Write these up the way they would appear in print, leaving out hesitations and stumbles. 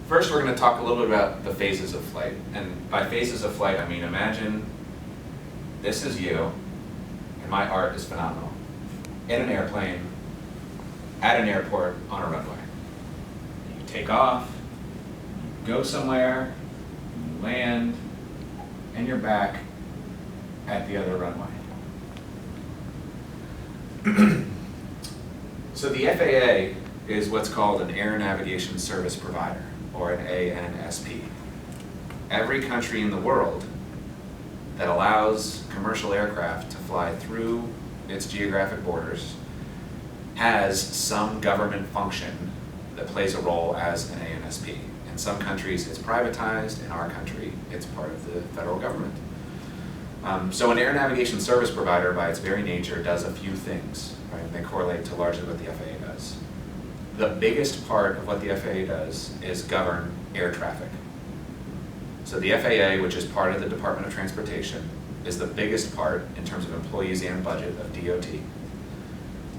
First, we're going to talk a little bit about the phases of flight. And by phases of flight, I mean imagine this is you, and my art is phenomenal, in an airplane, at an airport, on a runway. You take off, you go somewhere, you land, and you're back at the other runway. So the FAA is what's called an Air Navigation Service Provider, or an ANSP. Every country in the world that allows commercial aircraft to fly through its geographic borders has some government function that plays a role as an ANSP. In some countries it's privatized, in our country it's part of the federal government. So an air navigation service provider by its very nature does a few things, right? They correlate to largely what the FAA does. The biggest part of what the FAA does is govern air traffic. So the FAA, which is part of the Department of Transportation, is the biggest part in terms of employees and budget of DOT.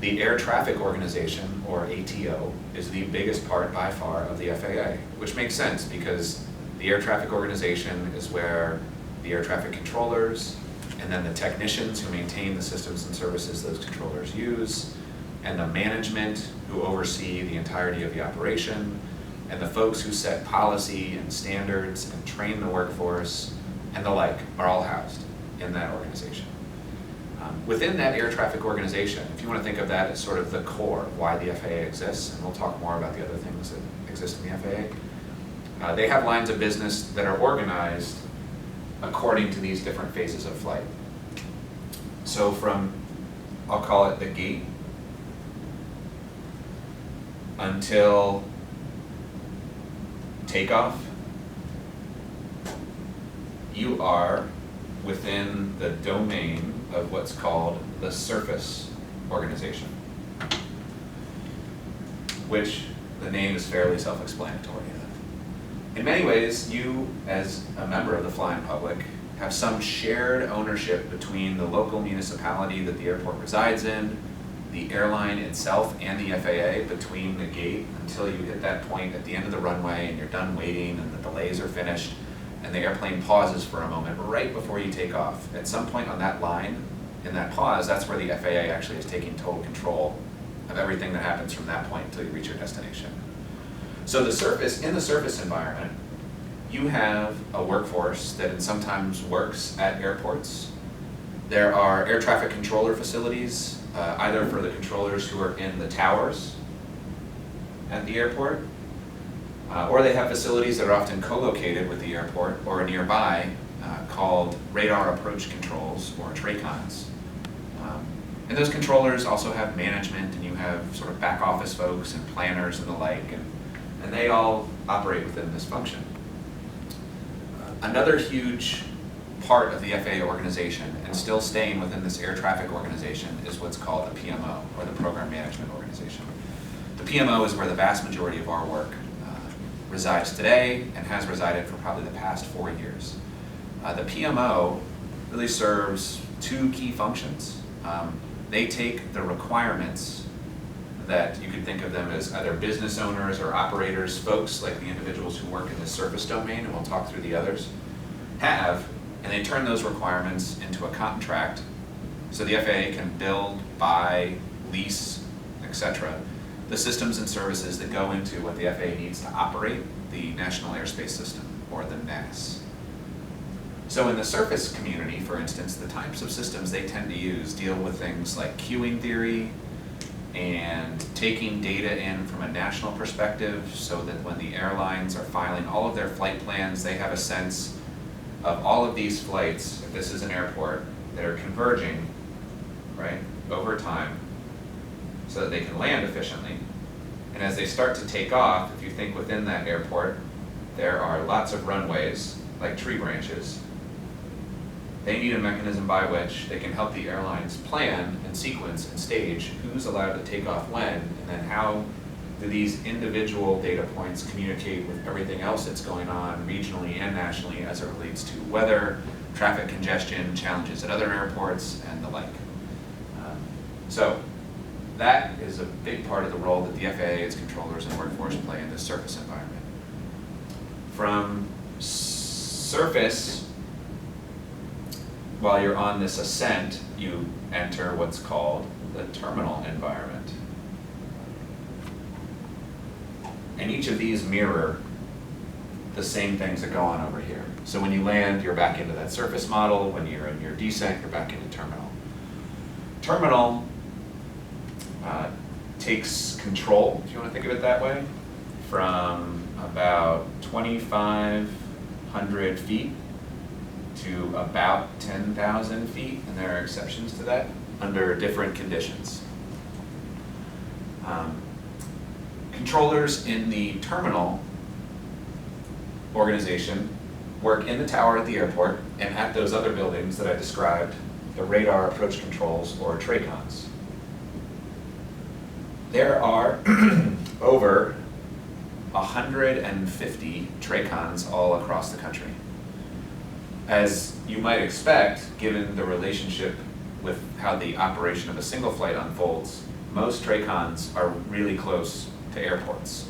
The Air Traffic Organization, or ATO, is the biggest part by far of the FAA, which makes sense because the Air Traffic Organization is where the air traffic controllers and then the technicians who maintain the systems and services those controllers use, and the management who oversee the entirety of the operation, and the folks who set policy and standards and train the workforce and the like are all housed in that organization. Within that air traffic organization, if you want to think of that as sort of the core of why the FAA exists, and we'll talk more about the other things that exist in the FAA, they have lines of business that are organized according to these different phases of flight. So from, I'll call it the gate, until takeoff, you are within the domain of what's called the surface organization, which the name is fairly self-explanatory. In many ways, you, as a member of the flying public, have some shared ownership between the local municipality that the airport resides in, the airline itself, and the FAA between the gate until you hit that point at the end of the runway and you're done waiting and the delays are finished and the airplane pauses for a moment right before you take off. At some point on that line, in that pause, that's where the FAA actually is taking total control of everything that happens from that point until you reach your destination. So the surface, in the surface environment, you have a workforce that sometimes works at airports. There are air traffic controller facilities, either for the controllers who are in the towers at the airport, or they have facilities that are often co-located with the airport or nearby called radar approach controls, or TRACONs. And those controllers also have management, and you have sort of back office folks and planners and the like, and they all operate within this function. Another huge part of the FAA organization, and still staying within this air traffic organization, is what's called the PMO, or the Program Management Organization. The PMO is where the vast majority of our work resides today and has resided for probably the past 4 years. The PMO really serves two key functions. They take the requirements that you could think of them as either business owners or operators, folks like the individuals who work in the surface domain, and we'll talk through the others, have, and they turn those requirements into a contract so the FAA can build, buy, lease, etc., the systems and services that go into what the FAA needs to operate the National Airspace System, or the NAS. So in the surface community, for instance, the types of systems they tend to use deal with things like queuing theory and taking data in from a national perspective so that when the airlines are filing all of their flight plans, they have a sense of all of these flights, if this is an airport, that are converging, right, over time so that they can land efficiently. And as they start to take off, if you think within that airport, there are lots of runways, like tree branches. They need a mechanism by which they can help the airlines plan and sequence and stage who's allowed to take off when, and then how do these individual data points communicate with everything else that's going on regionally and nationally as it relates to weather, traffic congestion, challenges at other airports, and the like. So that is a big part of the role that the FAA, its controllers, and workforce play in this surface environment. from surface, while you're on this ascent, you enter what's called the terminal environment. And each of these mirror the same things that go on over here. So when you land, you're back into that surface model. When you're in your descent, you're back into terminal. Terminal takes control, if you want to think of it that way, from about 2,500 feet to about 10,000 feet, and there are exceptions to that under different conditions. Controllers in the terminal organization work in the tower at the airport and at those other buildings that I described, the radar approach controls, or TRACONs. There are over 150 TRACONs all across the country. As you might expect, given the relationship with how the operation of a single flight unfolds, most TRACONs are really close to airports.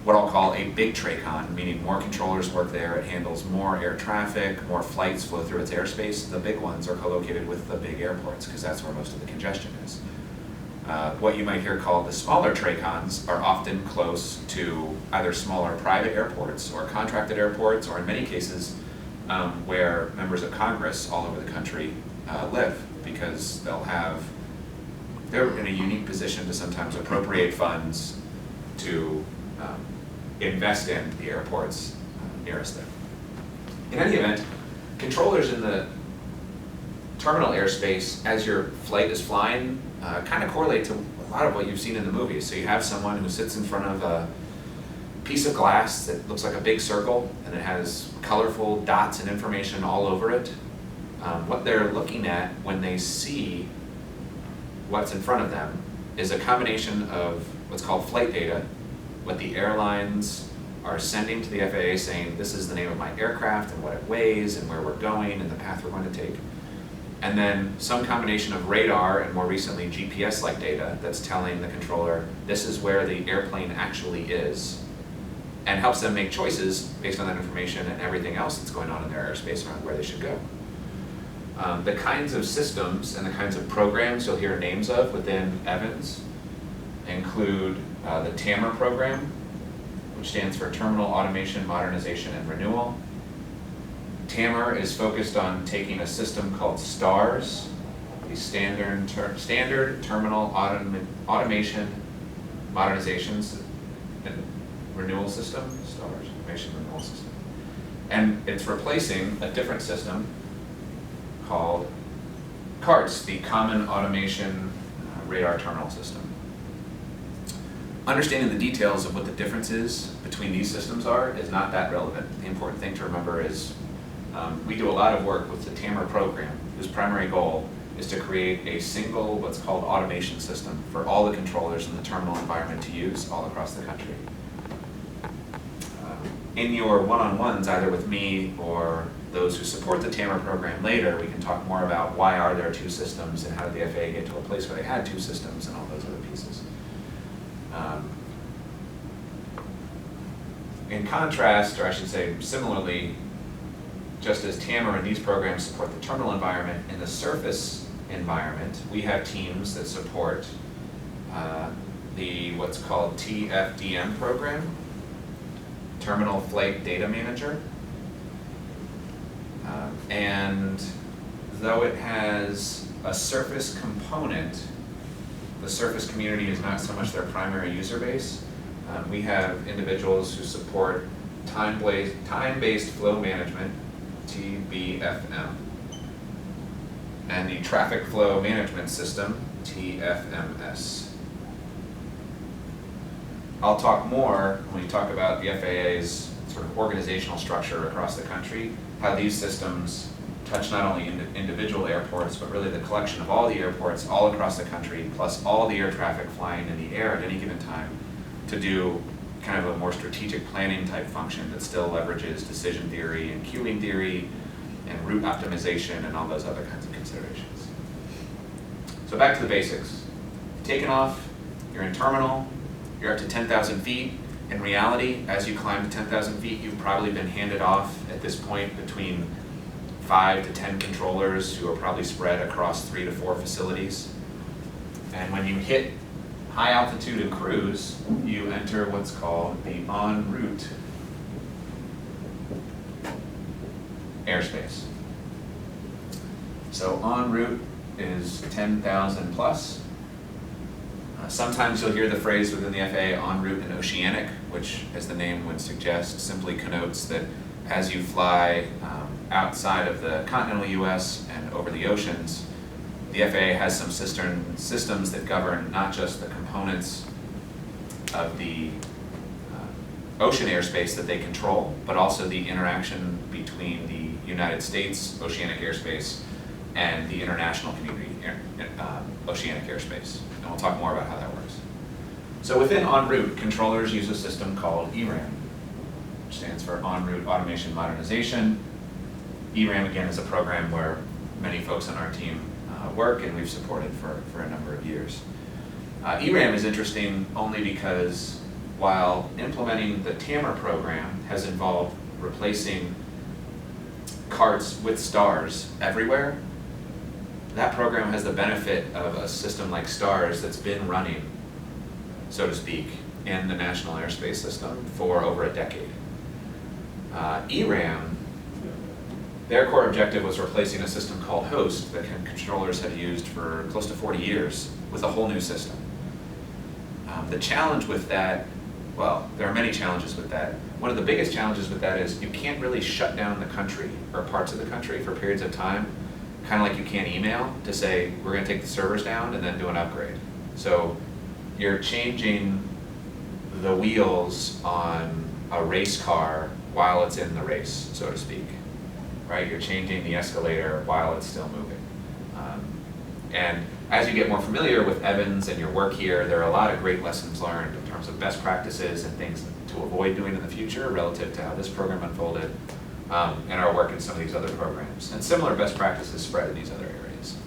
What I'll call a big TRACON, meaning more controllers work there, it handles more air traffic, more flights flow through its airspace. The big ones are co-located with the big airports because that's where most of the congestion is. What you might hear called the smaller TRACONs are often close to either smaller private airports or contracted airports, or in many cases where members of Congress all over the country live, because they're in a unique position to sometimes appropriate funds to invest in the airports nearest them. In any event, controllers in the terminal airspace, as your flight is flying, kind of correlate to a lot of what you've seen in the movies. So you have someone who sits in front of a piece of glass that looks like a big circle, and it has colorful dots and information all over it. What they're looking at when they see what's in front of them is a combination of what's called flight data, what the airlines are sending to the FAA saying this is the name of my aircraft and what it weighs and where we're going and the path we're going to take. And then some combination of radar and more recently GPS-like data that's telling the controller this is where the airplane actually is, and helps them make choices based on that information and everything else that's going on in their airspace around where they should go. The kinds of systems and the kinds of programs you'll hear names of within Evans include the TAMR program, which stands for Terminal Automation, Modernization, and Renewal. TAMR is focused on taking a system called STARS, the Standard Terminal Automation, Modernizations, and Renewal System, STARS, Automation Renewal System. And it's replacing a different system called CARTS, the Common Automation Radar Terminal System. Understanding the details of what the differences between these systems are is not that relevant. The important thing to remember is we do a lot of work with the TAMR program, whose primary goal is to create a single, what's called automation system for all the controllers in the terminal environment to use all across the country. In your one-on-ones, either with me or those who support the TAMR program later, we can talk more about why are there two systems and how did the FAA get to a place where they had two systems and all those other pieces. In contrast, or I should say similarly, just as TAMR and these programs support the terminal environment, in the surface environment, we have teams that support the what's called TFDM program, Terminal Flight Data Manager. And though it has a surface component, the surface community is not so much their primary user base. We have individuals who support time-based flow management, TBFM, and the traffic flow management system, TFMS. I'll talk more when we talk about the FAA's sort of organizational structure across the country, how these systems touch not only individual airports, but really the collection of all the airports all across the country, plus all the air traffic flying in the air at any given time, to do kind of a more strategic planning type function that still leverages decision theory and queuing theory and route optimization and all those other kinds of considerations. So back to the basics. Taking off, you're in terminal, you're up to 10,000 feet, In reality, as you climb to 10,000 feet, you've probably been handed off at this point between 5 to 10 controllers who are probably spread across 3 to 4 facilities. And when you hit high altitude and cruise, you enter what's called the en route airspace. So en route is 10,000 plus. Sometimes you'll hear the phrase within the FAA en route and oceanic, which, as the name would suggest, simply connotes that as you fly outside of the continental US and over the oceans, the FAA has some systems that govern not just the components of the ocean airspace that they control, but also the interaction between the United States oceanic airspace and the international community oceanic airspace. And we'll talk more about how that works. So within en route, controllers use a system called ERAM, which stands for En Route Automation Modernization. ERAM, again, is a program where many folks on our team work and we've supported for a number of years. ERAM is interesting only because while implementing the TAMR program has involved replacing carts with stars everywhere, that program has the benefit of a system like STARS that's been running, so to speak, in the National Airspace System for over a decade. ERAM, their core objective was replacing a system called HOST that controllers had used for close to 40 years with a whole new system. The challenge with that, well, there are many challenges with that. One of the biggest challenges with that is you can't really shut down the country or parts of the country for periods of time, kind of like you can't email to say, we're going to take the servers down and then do an upgrade. So you're changing the wheels on a race car while it's in the race, so to speak. Right? You're changing the escalator while it's still moving. And as you get more familiar with Evans and your work here, there are a lot of great lessons learned in terms of best practices and things to avoid doing in the future relative to how this program unfolded and our work in some of these other programs. And similar best practices spread in these other areas.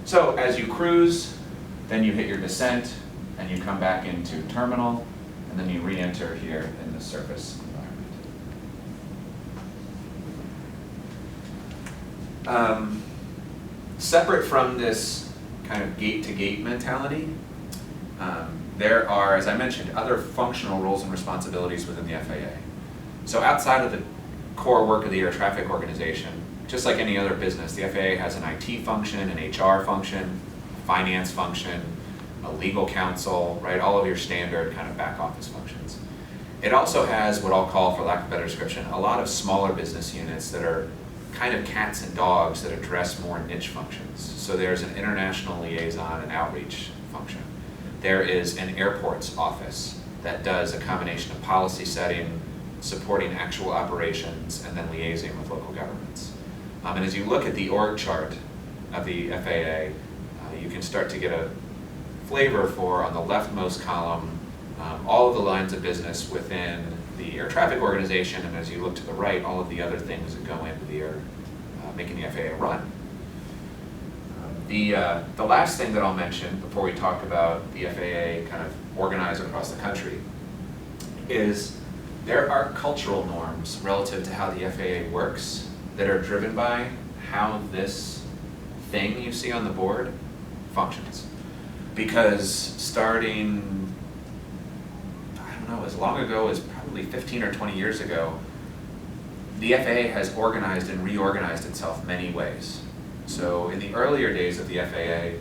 So as you cruise, then you hit your descent and you come back into terminal, and then you re-enter here in the surface environment. Separate from this kind of gate-to-gate mentality, there are, as I mentioned, other functional roles and responsibilities within the FAA. So outside of the core work of the air traffic organization, just like any other business, the FAA has an IT function, an HR function, a finance function, a legal counsel, right? All of your standard kind of back office functions. It also has what I'll call, for lack of a better description, a lot of smaller business units that are kind of cats and dogs that address more niche functions. So there's an international liaison and outreach function. There is an airports office that does a combination of policy setting, supporting actual operations, and then liaising with local governments. And as you look at the org chart of the FAA, you can start to get a flavor for, on the leftmost column, all of the lines of business within the air traffic organization, and as you look to the right, all of the other things that go into the making the FAA run. The last thing that I'll mention before we talk about the FAA kind of organized across the country is there are cultural norms relative to how the FAA works that are driven by how this thing you see on the board functions. Because starting, I don't know, as long ago as probably 15 or 20 years ago, the FAA has organized and reorganized itself many ways. So in the earlier days of the FAA,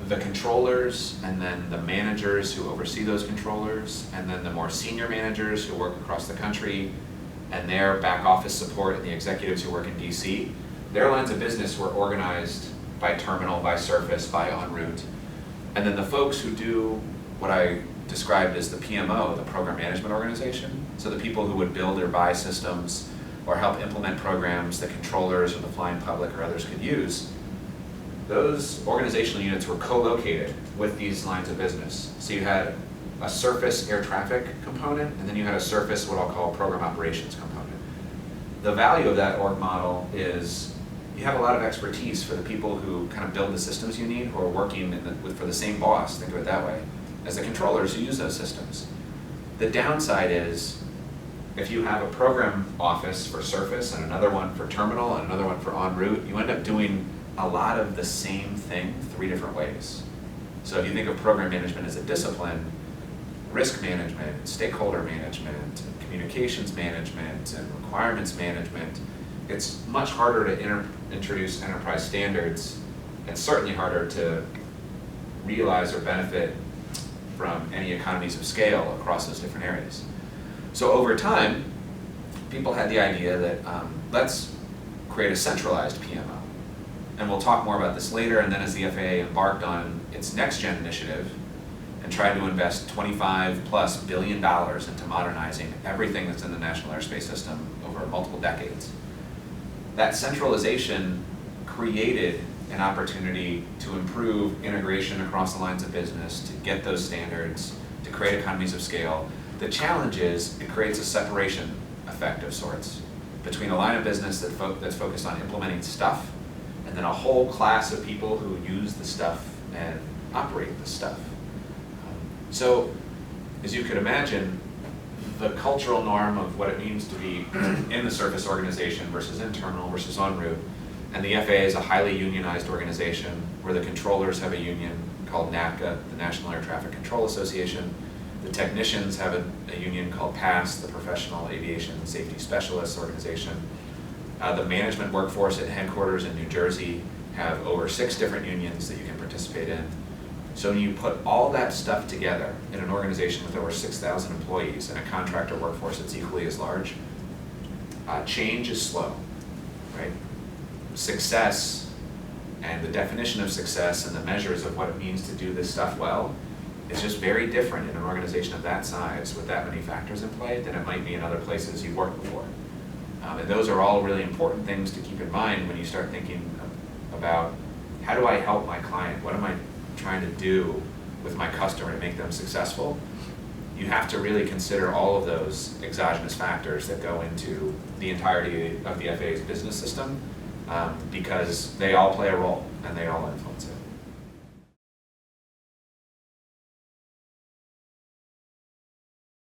the controllers and then the managers who oversee those controllers and then the more senior managers who work across the country and their back office support and the executives who work in DC, their lines of business were organized by terminal, by surface, by en route. And then the folks who do what I described as the PMO, the Program Management Organization, so the people who would build or buy systems or help implement programs that controllers or the flying public or others could use, those organizational units were co-located with these lines of business. So you had a surface air traffic component, and then you had a surface, what I'll call program operations component. The value of that org model is you have a lot of expertise for the people who kind of build the systems you need, who are working for the same boss, think of it that way, as the controllers who use those systems. The downside is, if you have a program office for surface and another one for terminal and another one for en route, you end up doing a lot of the same thing 3 different ways. So if you think of program management as a discipline, risk management, stakeholder management, communications management, and requirements management, it's much harder to introduce enterprise standards, and certainly harder to realize or benefit from any economies of scale across those different areas. So over time, people had the idea that let's create a centralized PMO. And we'll talk more about this later, and then as the FAA embarked on its next-gen initiative and tried to invest $25+ billion into modernizing everything that's in the National Airspace System over multiple decades, that centralization created an opportunity to improve integration across the lines of business, to get those standards, to create economies of scale. The challenge is it creates a separation effect of sorts between a line of business that's focused on implementing stuff, and then a whole class of people who use the stuff and operate the stuff. So, as you could imagine, the cultural norm of what it means to be in the surface organization versus in terminal versus en route, and the FAA is a highly unionized organization where the controllers have a union called NATCA, the National Air Traffic Control Association. The technicians have a union called PASS, the Professional Aviation Safety Specialists Organization. The management workforce at headquarters in New Jersey have over 6 different unions that you can participate in. So when you put all that stuff together in an organization with over 6,000 employees and a contractor workforce that's equally as large, change is slow, right? Success and the definition of success and the measures of what it means to do this stuff well is just very different in an organization of that size with that many factors in play than it might be in other places you've worked before. And those are all really important things to keep in mind when you start thinking about how do I help my client? What am I trying to do with my customer to make them successful? You have to really consider all of those exogenous factors that go into the entirety of the FAA's business system because they all play a role and they all influence it.